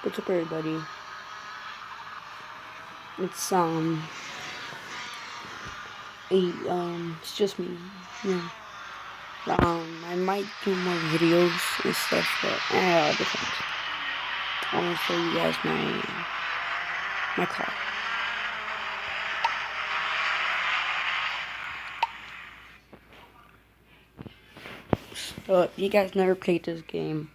What's up, everybody? It's it's just me. Yeah. I might do more videos and stuff, but depends. I want to show you guys my car. So if you guys never played this game,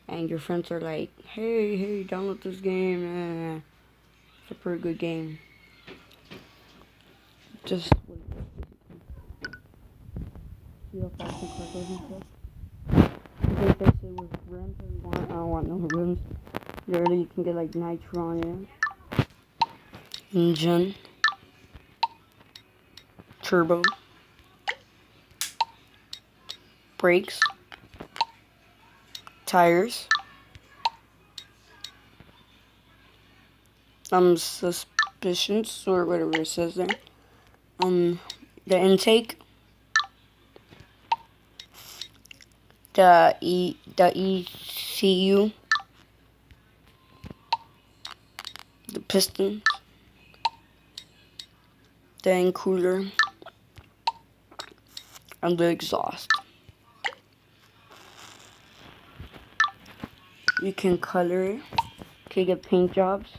and your friends are like, hey, download this game. It's a pretty good game. Just see how fast the car goes and stuff. Because they say with rims, I don't want no rims. Literally, you can get like nitro on it. Engine. Turbo. Brakes. Tires. Suspicions, or whatever it says there. The intake. The ECU. The piston. The intercooler. And the exhaust. You can color it. You can get paint jobs.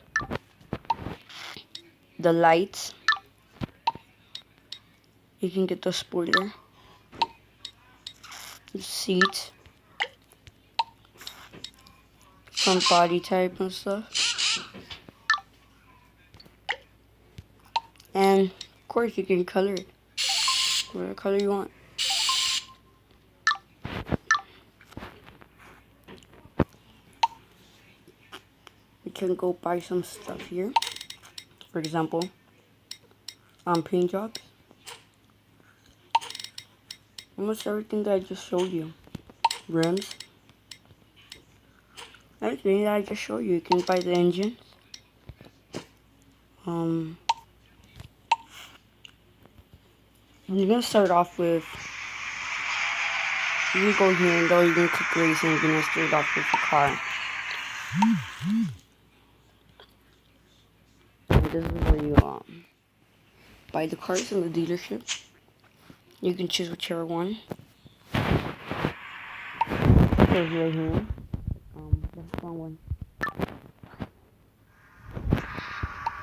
The lights. You can get the spoiler. The seats. Some body type and stuff. And of course you can color it. Whatever color you want. You can go buy some stuff here. For example, paint jobs. Almost everything that I just showed you. Rims. Everything that I just showed you. You can buy the engines. You're gonna start off with. You can go here and go. You can click racing. You're gonna start off with the car. And this is where you buy the cars in the dealership. You can choose whichever one. Goes right here. That's the wrong one.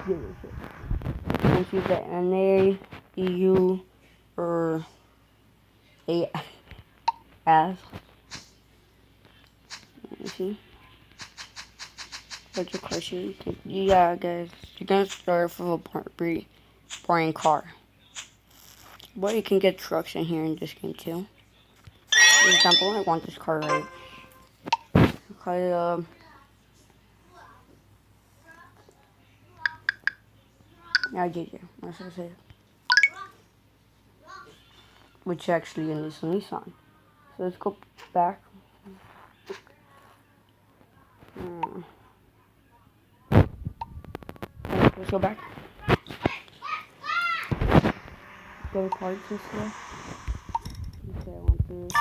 Dealership. You can choose the NA, EU, or AS. Let me see. What's your car shoe? Yeah, guys. You're gonna start with a boring car. But you can get trucks in here in this game too. For example, I want this car right. Okay, yeah, JJ. That's what I said. Which actually is a Nissan. So let's go back. Let's go back. Go to cards and stuff. Okay, I want this.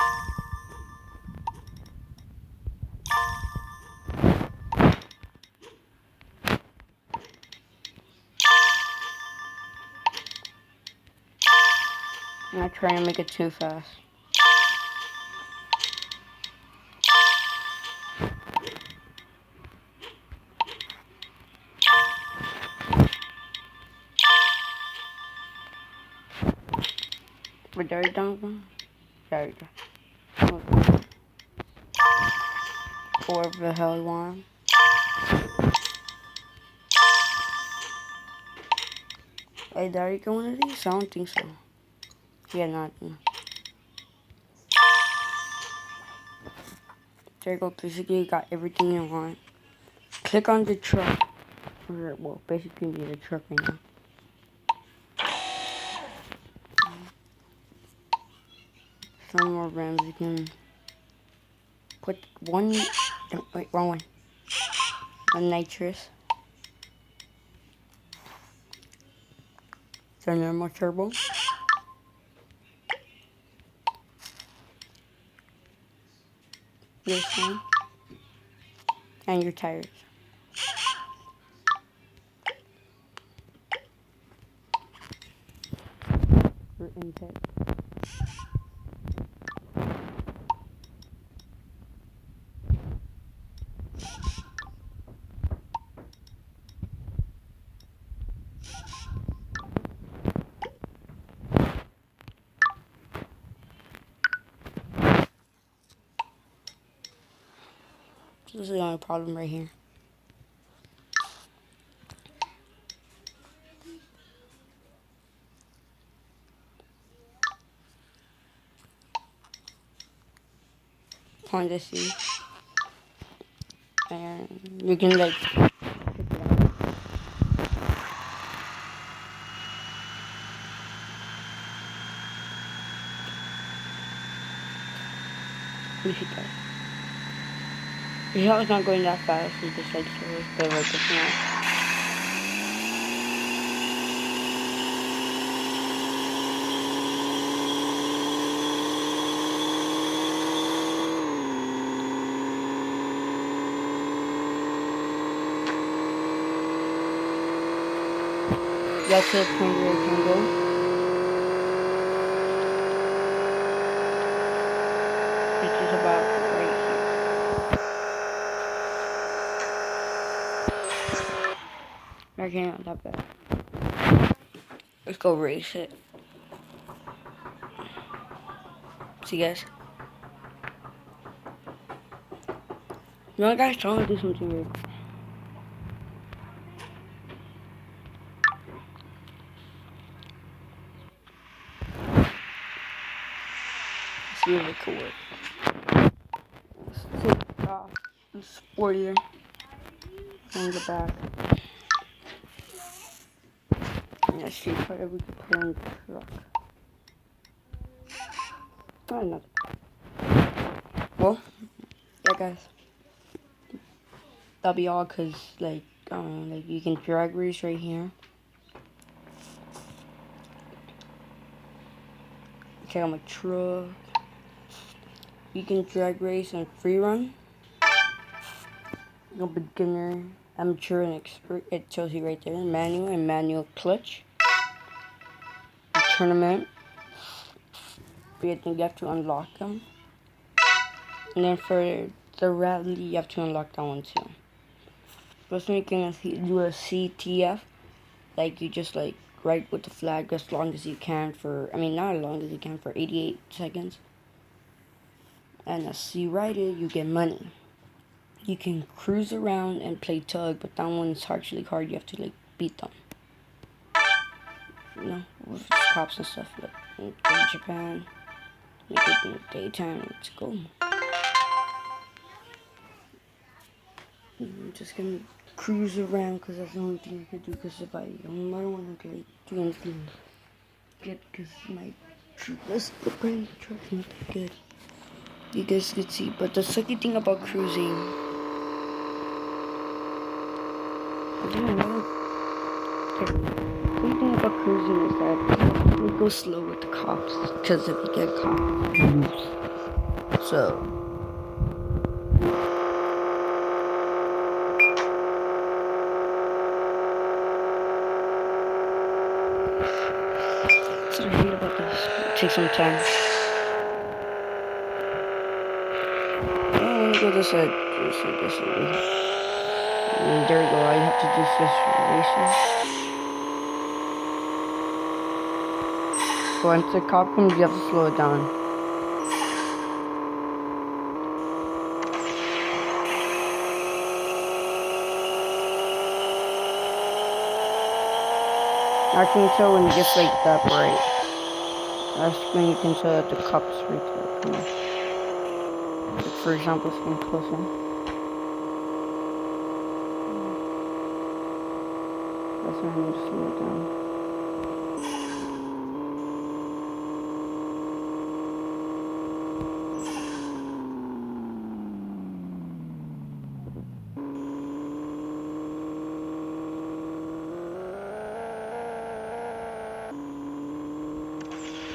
I'm not trying to make it too fast. We're dirty down. There we go. Whatever the hell you want. Hey, there you go, one of these? I don't think so. Yeah, not. There you go. Basically, you got everything you want. Click on the truck. Well, basically, the truck right now. Some more rims. You can put one. Wait, wrong one. A nitrous. So normal turbo. This one. And your tires. pit. This is the only problem right here. Plant the seed. And you can like pick it out. You should go. The shot is not going that fast, it's just like slow, but like it's not. That's the point where it can go. Which is about right here. Okay, not that bad. Let's go race it. See guys. You know guys, trying to do something weird. See if it could work. Let's take it off. It's sportier. On the back. And that street part we could put on the truck. Oh, nothing. Well, yeah guys. That'll be all cause like you can drag race right here. Check out my truck. You can drag race and free run. No beginner, amateur, and expert. It tells you right there. Manual and manual clutch. The tournament. I think you have to unlock them. And then for the rally, you have to unlock that one too. First one you can do a CTF. Like you just like ride with the flag as long as you can for, I mean not as long as you can, for 88 seconds. And as you ride it, you get money. You can cruise around and play tug, but that one's actually hard. You have to like beat them. You know, with cops and stuff. Like in Japan, make it in the daytime. Let's go. I'm just gonna cruise around because that's the only thing I could do. Because if I don't want to like do anything good, because my the brain truck's not that good. You guys could see, but the sucky thing about cruising, I don't know. The only thing about cruising is that you go slow with the cops, because if you get caught, you lose. So that's what I hate about this. It takes some time. I want to go this side. This way. And there we go. I have to do this racing. Once the cop comes, you have to slow it down. I can tell when it gets like that bright. That's when you can tell that the cop's right there. Come on. Like for example, it's getting closer. That's when I need to slow it down.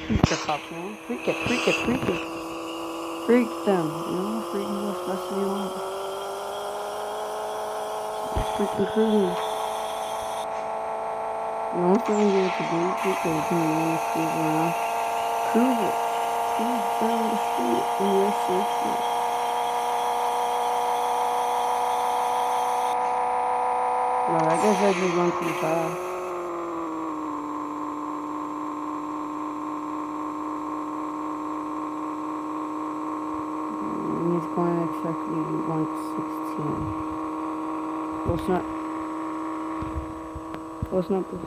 The cops, man. Freak it. Freak them, you know? Freak them as fast as you want. It's freaking cruising. The only thing you have to do is you can cruise around. prove it. Who's down the street in your search? No, I guess I just went too fast. He's going exactly 116. Well, it's not. Well, it's not this.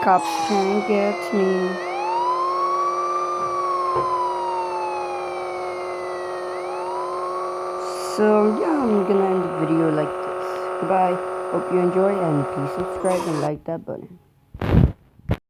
Cops can't get me. So yeah, I'm gonna end the video like this. Goodbye. Hope you enjoy and please subscribe and like that button.